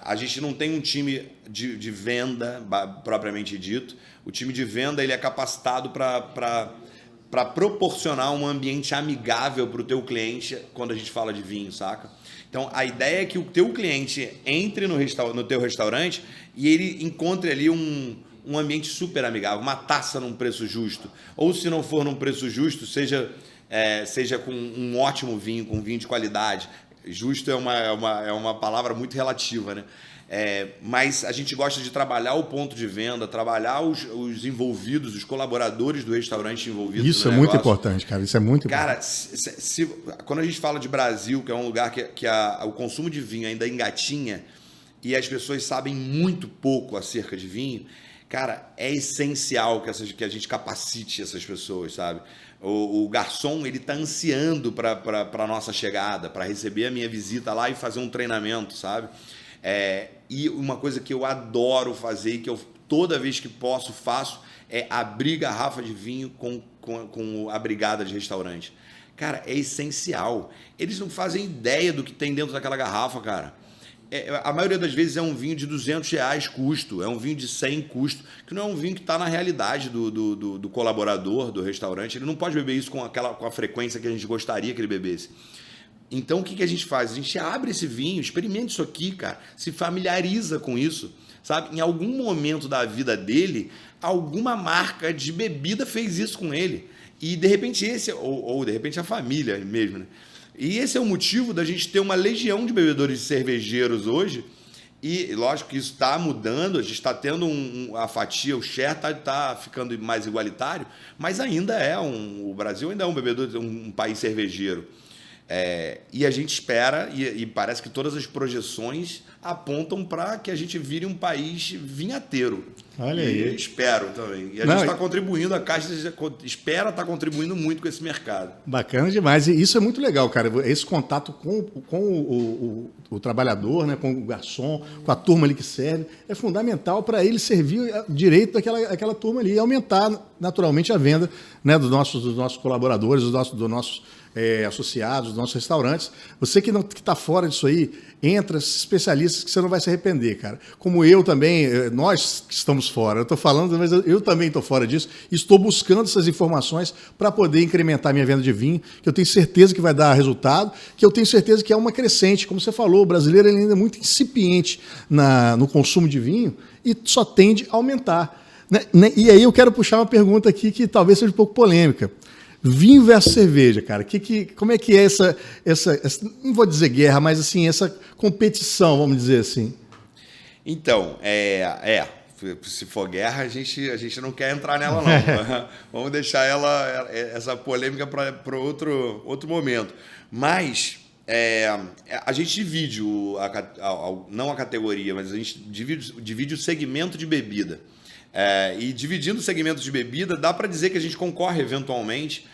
Speaker 3: A gente não tem um time de venda propriamente dito. O time de venda ele é capacitado para proporcionar um ambiente amigável para o teu cliente quando a gente fala de vinho, saca? Então, a ideia é que o teu cliente entre no teu restaurante e ele encontre ali um ambiente super amigável, uma taça num preço justo. Ou, se não for num preço justo, seja com um ótimo vinho, com vinho de qualidade. Justo é uma palavra muito relativa, né? Mas a gente gosta de trabalhar o ponto de venda, trabalhar os envolvidos, os colaboradores do restaurante envolvidos.
Speaker 2: Isso é muito importante, cara. Isso é muito importante.
Speaker 3: Cara, quando a gente fala de Brasil, que é um lugar que o consumo de vinho ainda engatinha e as pessoas sabem muito pouco acerca de vinho, cara, é essencial que a gente capacite essas pessoas, sabe? O garçom, ele tá ansiando para a nossa chegada, para receber a minha visita lá e fazer um treinamento, sabe? E uma coisa que eu adoro fazer e que eu toda vez que posso faço é abrir garrafa de vinho com a brigada de restaurante. Cara, é essencial. Eles não fazem ideia do que tem dentro daquela garrafa, cara. A maioria das vezes é um vinho de R$200 custo, é um vinho de 100 custo, que não é um vinho que está na realidade do colaborador, do restaurante. Ele não pode beber isso com a frequência que a gente gostaria que ele bebesse. Então, o que a gente faz? A gente abre esse vinho, experimenta isso aqui, cara, se familiariza com isso, sabe? Em algum momento da vida dele, alguma marca de bebida fez isso com ele. E, de repente, ou de repente a família mesmo, né? E esse é o motivo da gente ter uma legião de bebedores cervejeiros hoje. E, lógico que isso está mudando, a gente está tendo a fatia, o share está ficando mais igualitário, mas ainda o Brasil ainda é um país cervejeiro. E a gente espera, e parece que todas as projeções apontam para que a gente vire um país vinhateiro.
Speaker 2: Olha aí.
Speaker 3: Espero também. E a gente está contribuindo, a Caixa espera estar contribuindo muito com esse mercado.
Speaker 2: Bacana demais. E isso é muito legal, cara. Esse contato com o trabalhador, né, com o garçom, com a turma ali que serve, é fundamental para ele servir direito daquela turma ali e aumentar naturalmente a venda, né, dos nossos colaboradores, dos nossos associados, dos nossos restaurantes. Você que está fora disso aí, entra, especialistas que você não vai se arrepender, cara. Como eu também, nós que estamos fora, eu estou falando, mas eu também estou fora disso, estou buscando essas informações para poder incrementar minha venda de vinho, que eu tenho certeza que vai dar resultado, que eu tenho certeza que é uma crescente. Como você falou, o brasileiro ele ainda é muito incipiente no consumo de vinho e só tende a aumentar. Né? E aí eu quero puxar uma pergunta aqui que talvez seja um pouco polêmica. Vinho versus cerveja, cara. Como é que é essa, não vou dizer guerra, mas assim, essa competição, vamos dizer assim?
Speaker 3: Então, se for guerra, a gente não quer entrar nela, não. Vamos deixar essa polêmica para outro momento. Mas a gente divide, não a categoria, mas a gente divide o segmento de bebida. E dividindo o segmento de bebida, dá para dizer que a gente concorre eventualmente,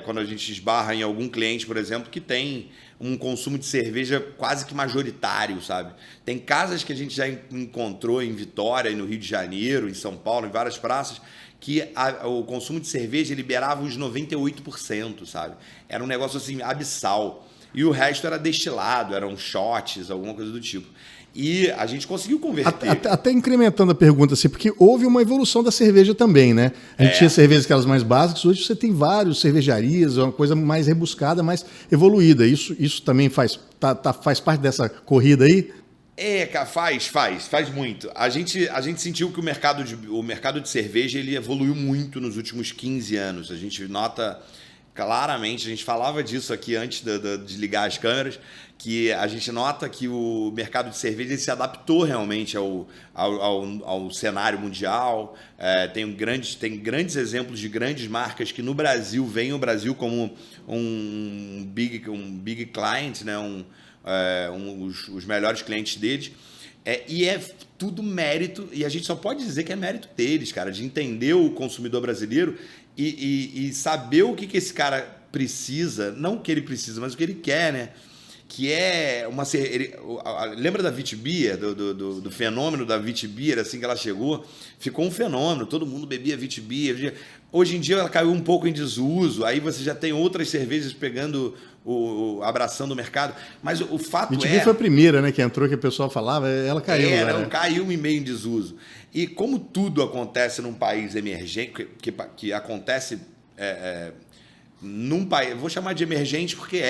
Speaker 3: quando a gente esbarra em algum cliente, por exemplo, que tem um consumo de cerveja quase que majoritário, sabe? Tem casas que a gente já encontrou em Vitória, no Rio de Janeiro, em São Paulo, em várias praças, que o consumo de cerveja liberava uns 98%, sabe? Era um negócio assim, abissal. E o resto era destilado, eram shots, alguma coisa do tipo. E a gente conseguiu converter.
Speaker 2: Até incrementando a pergunta, assim, porque houve uma evolução da cerveja também, né? A gente tinha cervejas aquelas mais básicas, hoje você tem várias cervejarias, uma coisa mais rebuscada, mais evoluída. Isso também faz parte dessa corrida aí?
Speaker 3: Cara, faz muito. A gente sentiu que o mercado de cerveja ele evoluiu muito nos últimos 15 anos. A gente nota claramente, a gente falava disso aqui antes de ligar as câmeras, que a gente nota que o mercado de cerveja ele se adaptou realmente ao cenário mundial. Tem grandes exemplos de grandes marcas que no Brasil veem o Brasil como um big client, né? Os melhores clientes deles. E é tudo mérito, e a gente só pode dizer que é mérito deles, cara, de entender o consumidor brasileiro e saber o que esse cara precisa, não o que ele precisa, mas o que ele quer, né? Que é lembra da Vitibia, do fenômeno da Vitibia, assim que ela chegou? Ficou um fenômeno, todo mundo bebia Vitibia. Hoje em dia ela caiu um pouco em desuso, aí você já tem outras cervejas pegando, abraçando o mercado. Mas o fato
Speaker 2: Vitibia foi a primeira, né, que entrou, que o pessoal falava, ela caiu.
Speaker 3: Caiu e meio em desuso. E como tudo acontece num país emergente, que acontece... num país, vou chamar de emergente porque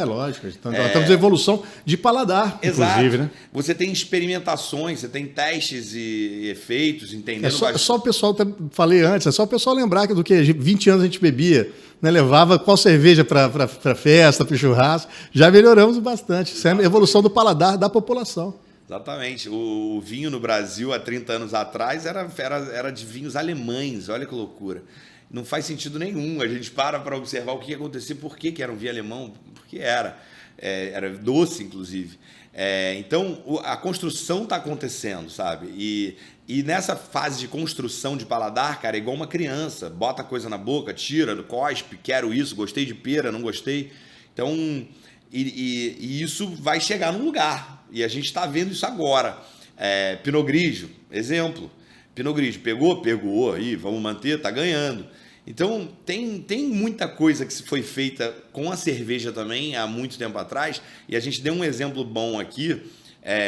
Speaker 2: lógico. Estamos em evolução de paladar, inclusive,
Speaker 3: exato,
Speaker 2: né?
Speaker 3: Você tem experimentações, você tem testes e efeitos, entendendo?
Speaker 2: Só o pessoal, falei antes, é só o pessoal lembrar que do que 20 anos a gente bebia, né? Levava qual cerveja para festa, para churrasco. Já melhoramos bastante. Isso é a evolução do paladar da população.
Speaker 3: Exatamente. O vinho no Brasil, há 30 anos atrás, era de vinhos alemães. Olha que loucura. Não faz sentido nenhum. A gente para observar o que ia acontecer, por que era um vinho alemão, porque era doce, inclusive. Então, a construção está acontecendo, sabe? E nessa fase de construção de paladar, cara, é igual uma criança. Bota coisa na boca, tira, cospe, quero isso, gostei de pera, não gostei. Então, e isso vai chegar num lugar. E a gente está vendo isso agora. Pinot Grigio, exemplo. Pinot Grigio, pegou, aí vamos manter, tá ganhando. Então, tem muita coisa que foi feita com a cerveja também há muito tempo atrás, e a gente deu um exemplo bom aqui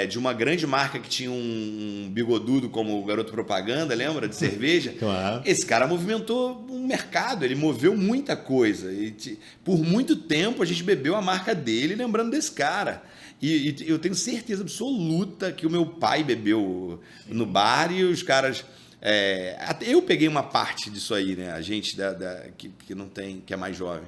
Speaker 3: de uma grande marca que tinha um bigodudo como o garoto propaganda, lembra? De cerveja.
Speaker 2: Claro.
Speaker 3: Esse cara movimentou um mercado, ele moveu muita coisa. E por muito tempo a gente bebeu a marca dele lembrando desse cara. E eu tenho certeza absoluta que o meu pai bebeu no bar e os caras... eu peguei uma parte disso aí, né? A gente que não tem, que é mais jovem.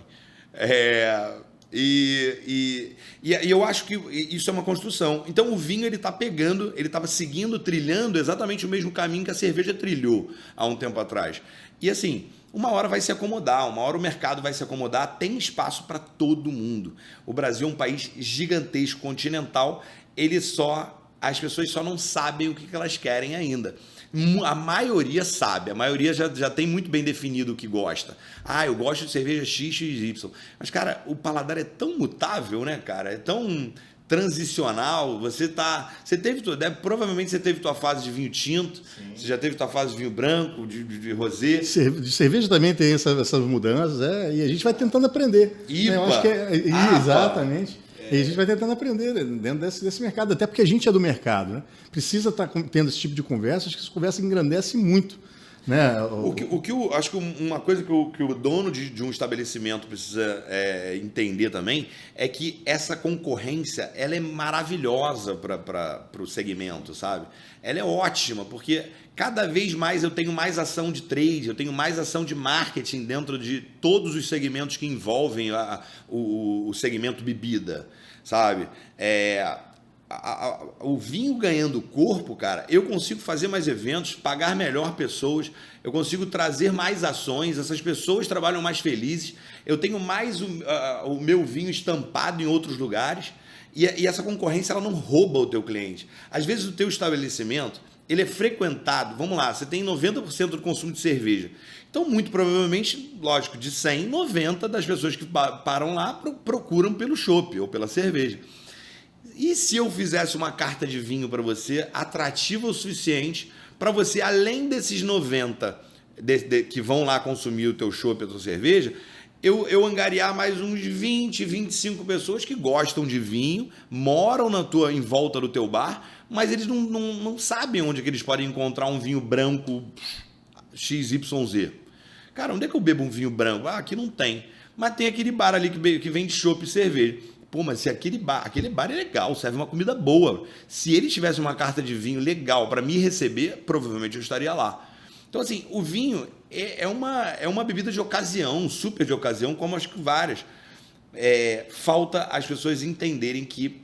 Speaker 3: E eu acho que isso é uma construção. Então o vinho ele estava seguindo, trilhando exatamente o mesmo caminho que a cerveja trilhou há um tempo atrás. E assim, uma hora vai se acomodar, uma hora o mercado vai se acomodar, tem espaço para todo mundo. O Brasil é um país gigantesco, continental, as pessoas só não sabem o que elas querem ainda. A maioria sabe, a maioria já tem muito bem definido o que gosta. Eu gosto de cerveja X, Y. Mas, cara, o paladar é tão mutável, né, cara? É tão transicional. Provavelmente você teve tua fase de vinho tinto, sim. Você já teve tua fase de vinho branco, de rosé.
Speaker 2: De cerveja também tem essas mudanças, e a gente vai tentando aprender.
Speaker 3: IPA.
Speaker 2: Eu acho que exatamente. E a gente vai tentando aprender dentro desse mercado, até porque a gente é do mercado, né? Precisa estar tendo esse tipo de conversa, acho que essa conversa engrandece muito. Né?
Speaker 3: Acho que uma coisa que o dono de um estabelecimento precisa entender também é que essa concorrência ela é maravilhosa para o segmento, sabe? Ela é ótima, porque cada vez mais eu tenho mais ação de trade, eu tenho mais ação de marketing dentro de todos os segmentos que envolvem o segmento bebida, sabe? o vinho ganhando corpo, cara, eu consigo fazer mais eventos, pagar melhor pessoas, eu consigo trazer mais ações, essas pessoas trabalham mais felizes, eu tenho mais o meu vinho estampado em outros lugares, e essa concorrência ela não rouba o teu cliente. Às vezes o teu estabelecimento ele é frequentado, vamos lá, você tem 90% do consumo de cerveja. Então, muito provavelmente, lógico, de 100, 90 das pessoas que param lá procuram pelo chopp ou pela cerveja. E se eu fizesse uma carta de vinho para você, atrativa o suficiente para você, além desses 90 que vão lá consumir o teu chopp, a tua cerveja, eu angariar mais uns 20, 25 pessoas que gostam de vinho, moram em volta do teu bar, mas eles não sabem onde que eles podem encontrar um vinho branco XYZ. Cara, onde é que eu bebo um vinho branco? Ah, aqui não tem. Mas tem aquele bar ali que vende chopp e cerveja. Pô, mas se aquele bar é legal, serve uma comida boa. Se ele tivesse uma carta de vinho legal para me receber, provavelmente eu estaria lá. Então, assim, o vinho é uma bebida de ocasião, super de ocasião, como acho que várias. Falta as pessoas entenderem que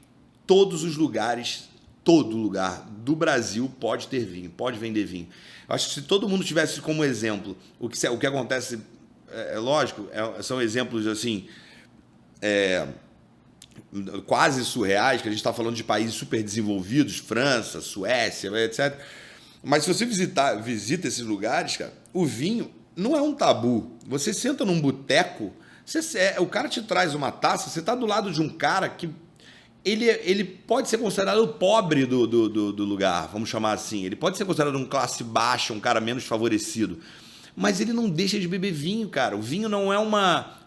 Speaker 3: todos os lugares, todo lugar do Brasil pode ter vinho, pode vender vinho. Eu acho que se todo mundo tivesse como exemplo o que acontece, lógico, são exemplos assim, quase surreais, que a gente está falando de países super desenvolvidos, França, Suécia, etc. Mas se você visita esses lugares, cara, o vinho não é um tabu. Você senta num boteco, o cara te traz uma taça, você está do lado de um cara que ele pode ser considerado o pobre do lugar, vamos chamar assim. Ele pode ser considerado um classe baixa, um cara menos favorecido. Mas ele não deixa de beber vinho, cara. O vinho não é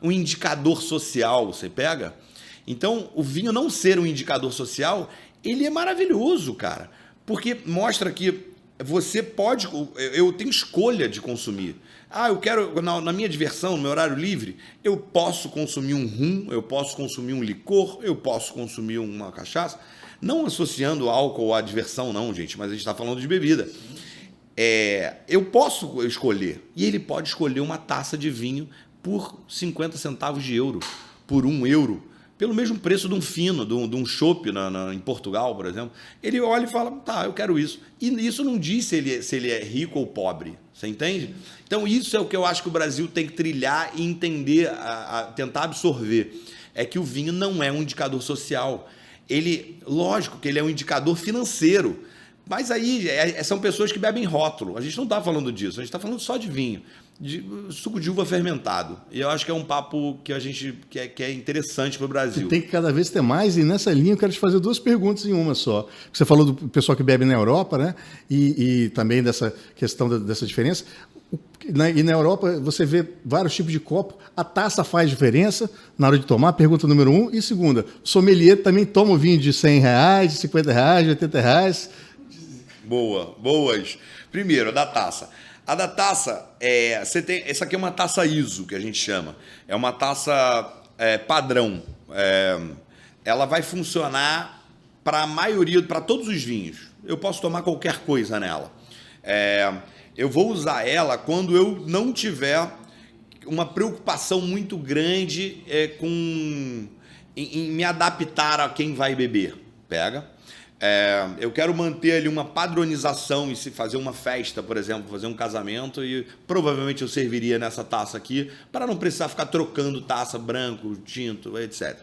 Speaker 3: um indicador social, você pega? Então, o vinho não ser um indicador social, ele é maravilhoso, cara. Porque mostra que você pode... Eu tenho escolha de consumir. Ah, eu quero... Na minha diversão, no meu horário livre, eu posso consumir um rum, eu posso consumir um licor, eu posso consumir uma cachaça. Não associando álcool à diversão, não, gente. Mas a gente está falando de bebida. Eu posso escolher. E ele pode escolher uma taça de vinho por 50 centavos de euro, por €1. Pelo mesmo preço de um fino, de um chopp em Portugal, por exemplo. Ele olha e fala, tá, eu quero isso. E isso não diz se ele é rico ou pobre, você entende? Então isso é o que eu acho que o Brasil tem que trilhar e entender, tentar absorver. É que o vinho não é um indicador social. Lógico que ele é um indicador financeiro, mas aí são pessoas que bebem rótulo. A gente não está falando disso, a gente está falando só de vinho. De suco de uva fermentado. E eu acho que é um papo que que é interessante para o Brasil.
Speaker 2: Tem que cada vez ter mais, e nessa linha eu quero te fazer 2 perguntas em uma só. Você falou do pessoal que bebe na Europa, né? E também dessa questão dessa diferença. E na Europa você vê vários tipos de copo. A taça faz diferença na hora de tomar? Pergunta número 1. E segunda, o sommelier também toma o vinho de R$100, de R$50, de R$80?
Speaker 3: Boas. Primeiro, da taça. A da taça, essa aqui é uma taça ISO, que a gente chama. É uma taça padrão. Ela vai funcionar para a maioria, para todos os vinhos. Eu posso tomar qualquer coisa nela. Eu vou usar ela quando eu não tiver uma preocupação muito grande em me adaptar a quem vai beber. Pega? Eu quero manter ali uma padronização e se fazer uma festa, por exemplo, fazer um casamento, e provavelmente eu serviria nessa taça aqui para não precisar ficar trocando taça branco, tinto, etc.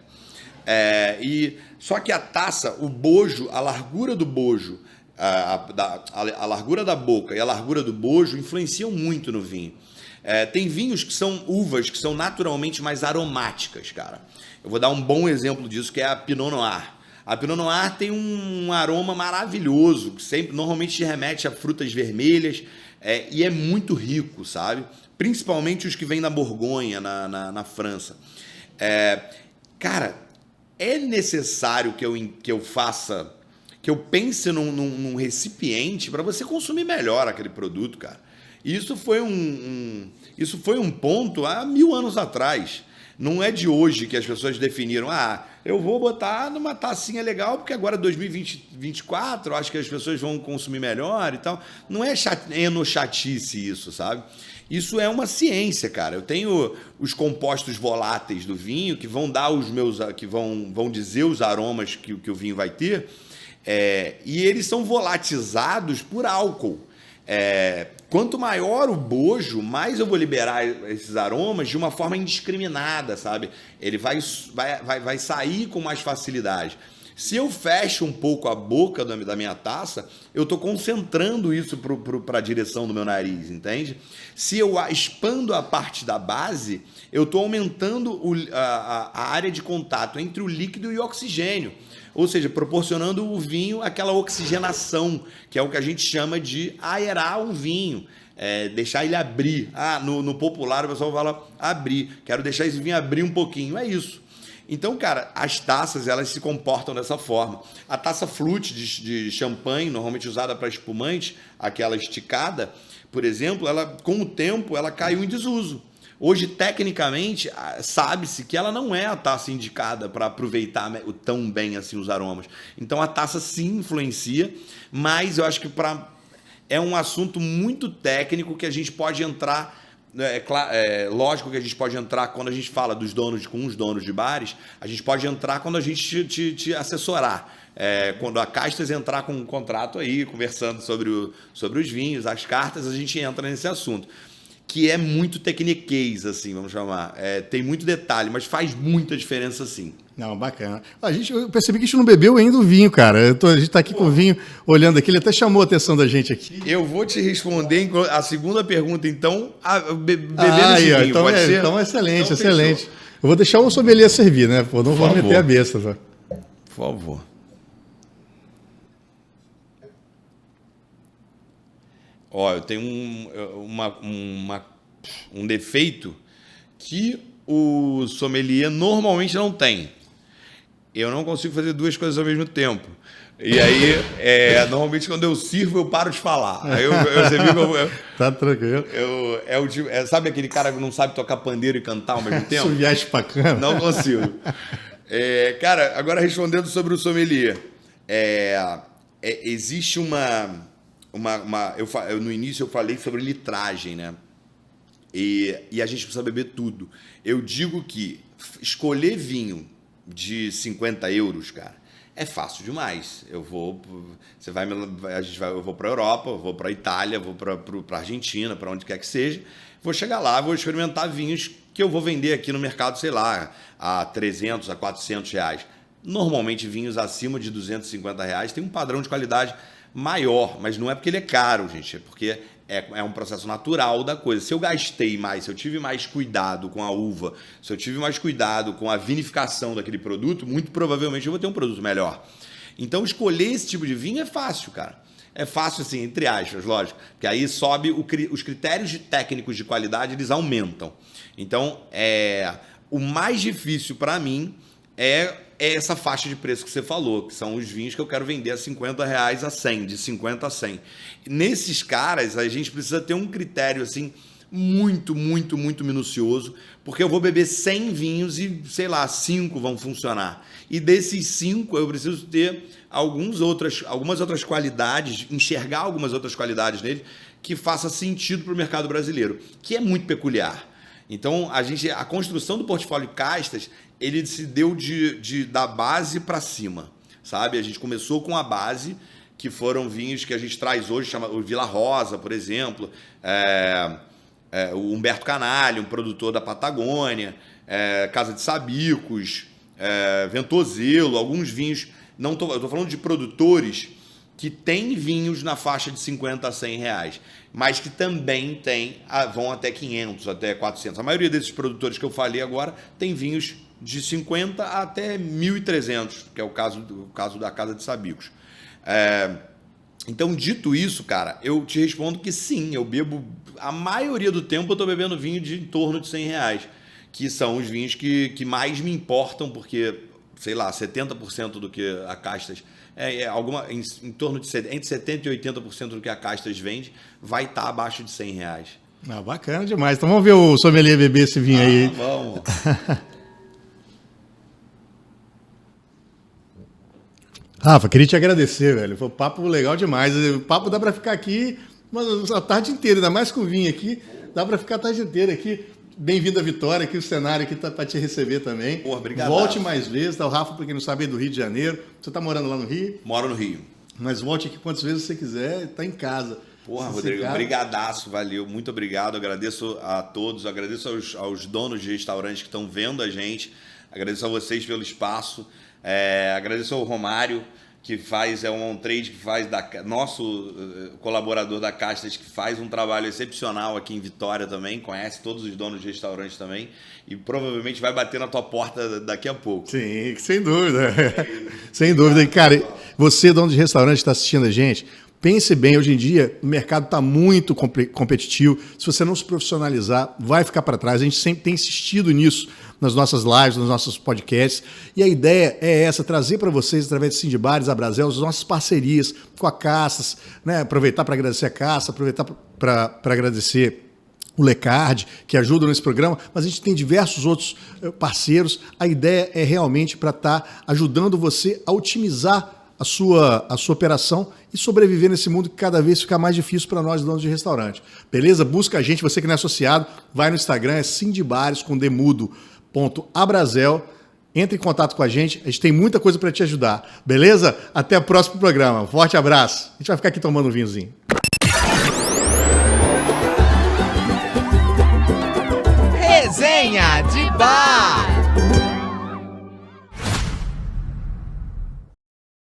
Speaker 3: Só que a taça, o bojo, a largura do bojo, a largura da boca e a largura do bojo influenciam muito no vinho. Tem vinhos que são uvas que são naturalmente mais aromáticas, cara. Eu vou dar um bom exemplo disso, que é a Pinot Noir. A Pinot Noir tem um aroma maravilhoso, que normalmente te remete a frutas vermelhas, e é muito rico, sabe? Principalmente os que vêm da Borgonha, na França. Cara, é necessário que eu faça, que eu pense num recipiente para você consumir melhor aquele produto, cara. E isso foi um ponto há 1000 anos atrás. Não é de hoje que as pessoas definiram, eu vou botar numa tacinha legal, porque agora 2024, acho que as pessoas vão consumir melhor e tal. Não é chatice isso, sabe? Isso é uma ciência, cara. Eu tenho os compostos voláteis do vinho que vão dar que vão dizer os aromas que o vinho vai ter. E eles são volatizados por álcool. Quanto maior o bojo, mais eu vou liberar esses aromas de uma forma indiscriminada, sabe? Ele vai sair com mais facilidade. Se eu fecho um pouco a boca da minha taça, eu estou concentrando isso para a direção do meu nariz, entende? Se eu expando a parte da base, eu estou aumentando a área de contato entre o líquido e o oxigênio. Ou seja, proporcionando o vinho aquela oxigenação, que é o que a gente chama de aerar um vinho. Deixar ele abrir. No popular o pessoal fala abrir. Quero deixar esse vinho abrir um pouquinho. É isso. Então, cara, as taças, elas se comportam dessa forma. A taça flute de champanhe, normalmente usada para espumante, aquela esticada, por exemplo, ela, com o tempo, ela caiu em desuso. Hoje, tecnicamente, sabe-se que ela não é a taça indicada para aproveitar tão bem assim os aromas. Então, a taça sim influencia, mas eu acho que é um assunto muito técnico que a gente pode entrar. Lógico que a gente pode entrar quando a gente fala com os donos de bares, a gente pode entrar quando a gente te assessorar. Quando a Castas entrar com um contrato aí, conversando sobre os vinhos, as cartas, a gente entra nesse assunto. Que é muito tecniquez, assim, vamos chamar. Tem muito detalhe, mas faz muita diferença, sim.
Speaker 2: Não, bacana. Eu percebi que a gente não bebeu ainda o vinho, cara. A gente está aqui com o vinho, olhando aqui, ele até chamou a atenção da gente aqui.
Speaker 3: Eu vou te responder a segunda pergunta, então, bebendo esse vinho,
Speaker 2: então,
Speaker 3: pode ser?
Speaker 2: Então, excelente, então, excelente. Fechou. Eu vou deixar o sommelier servir, né? Não vou meter a besta. Tá?
Speaker 3: Por favor. Eu tenho um defeito que o sommelier normalmente não tem. Eu não consigo fazer duas coisas ao mesmo tempo. E aí, normalmente quando eu sirvo, eu paro de falar. Aí você viu que eu
Speaker 2: tá tranquilo.
Speaker 3: Sabe aquele cara que não sabe tocar pandeiro e cantar ao mesmo tempo?
Speaker 2: Viagem bacana.
Speaker 3: Não consigo. Cara, agora respondendo sobre o sommelier. Existe no início eu falei sobre litragem, né? E a gente precisa beber tudo. Eu digo que escolher vinho de 50 euros, cara, é fácil demais. Eu vou para a Europa, eu vou para a Itália, vou para a Argentina, para onde quer que seja. Vou chegar lá, vou experimentar vinhos que eu vou vender aqui no mercado, sei lá, a 300, a 400 reais. Normalmente vinhos acima de 250 reais tem um padrão de qualidade maior, mas não é porque ele é caro, gente, é porque é um processo natural da coisa. Se eu gastei mais, se eu tive mais cuidado com a uva, se eu tive mais cuidado com a vinificação daquele produto, muito provavelmente eu vou ter um produto melhor. Então, escolher esse tipo de vinho é fácil, cara. É fácil, assim, entre aspas, lógico, porque aí sobe os critérios técnicos de qualidade, eles aumentam. Então, o mais difícil para mim é essa faixa de preço que você falou, que são os vinhos que eu quero vender a 50 reais a 100, de 50 a 100. Nesses caras, a gente precisa ter um critério assim muito, muito, muito minucioso, porque eu vou beber 100 vinhos e, sei lá, 5 vão funcionar. E desses 5, eu preciso ter algumas outras qualidades, enxergar algumas outras qualidades nele que faça sentido para o mercado brasileiro, que é muito peculiar. Então, a construção do portfólio Castas, ele se deu da base para cima, sabe? A gente começou com a base, que foram vinhos que a gente traz hoje, chama o Vila Rosa, por exemplo, o Humberto Canalha, um produtor da Patagônia, Casa de Sabicos, Ventoselo, alguns vinhos. Eu estou falando de produtores que têm vinhos na faixa de 50 a 100 reais, mas que também vão até 500, até 400. A maioria desses produtores que eu falei agora tem vinhos de 50 até 1.300, que é o caso da Casa de Sabicos. Então, dito isso, cara, eu te respondo que sim, eu bebo, a maioria do tempo eu estou bebendo vinho de em torno de 100 reais, que são os vinhos que mais me importam, porque, sei lá, 70% do que a Castas, em torno de entre 70% e 80% do que a Castas vende, vai estar abaixo de 100 reais.
Speaker 2: Bacana demais. Então vamos ver o sommelier beber esse vinho aí.
Speaker 3: Vamos.
Speaker 2: Rafa, queria te agradecer, velho. Foi um papo legal demais. O papo dá para ficar aqui a tarde inteira, ainda mais com o vinho aqui. Dá para ficar a tarde inteira aqui. bem-vindo à Vitória, aqui o cenário aqui tá para te receber também.
Speaker 3: Porra, obrigado.
Speaker 2: Volte mais vezes, tá? O Rafa, para quem não sabe, é do Rio de Janeiro. Você tá morando lá no Rio?
Speaker 3: Moro no Rio.
Speaker 2: Mas volte aqui quantas vezes você quiser, tá em casa.
Speaker 3: Porra, Rodrigo, brigadaço, valeu, muito obrigado, agradeço a todos, agradeço aos donos de restaurantes que estão vendo a gente, agradeço a vocês pelo espaço, agradeço ao Romário, que faz, é um on-trade, que faz, nosso colaborador da Castas, que faz um trabalho excepcional aqui em Vitória também, conhece todos os donos de restaurantes também, e provavelmente vai bater na tua porta daqui a pouco.
Speaker 2: Sim, sem dúvida. Sem dúvida. E, cara, você, dono de restaurante, está assistindo a gente, pense bem, hoje em dia o mercado está muito competitivo. Se você não se profissionalizar, vai ficar para trás. A gente sempre tem insistido nisso nas nossas lives, nos nossos podcasts. E a ideia é essa, trazer para vocês, através de Sindibares, Abrazel, as nossas parcerias com a Caças, né? Aproveitar para agradecer a Caça, aproveitar para agradecer o Lecard, que ajuda nesse programa, mas a gente tem diversos outros parceiros. A ideia é realmente para estar ajudando você a otimizar a sua operação e sobreviver nesse mundo que cada vez fica mais difícil para nós, donos de restaurante. Beleza? Busca a gente, você que não é associado, vai no Instagram, é Sindibares com demudo.abrazel. Entre em contato com a gente tem muita coisa para te ajudar. Beleza? Até o próximo programa. Um forte abraço. A gente vai ficar aqui tomando um vinhozinho.
Speaker 1: Resenha de Bar.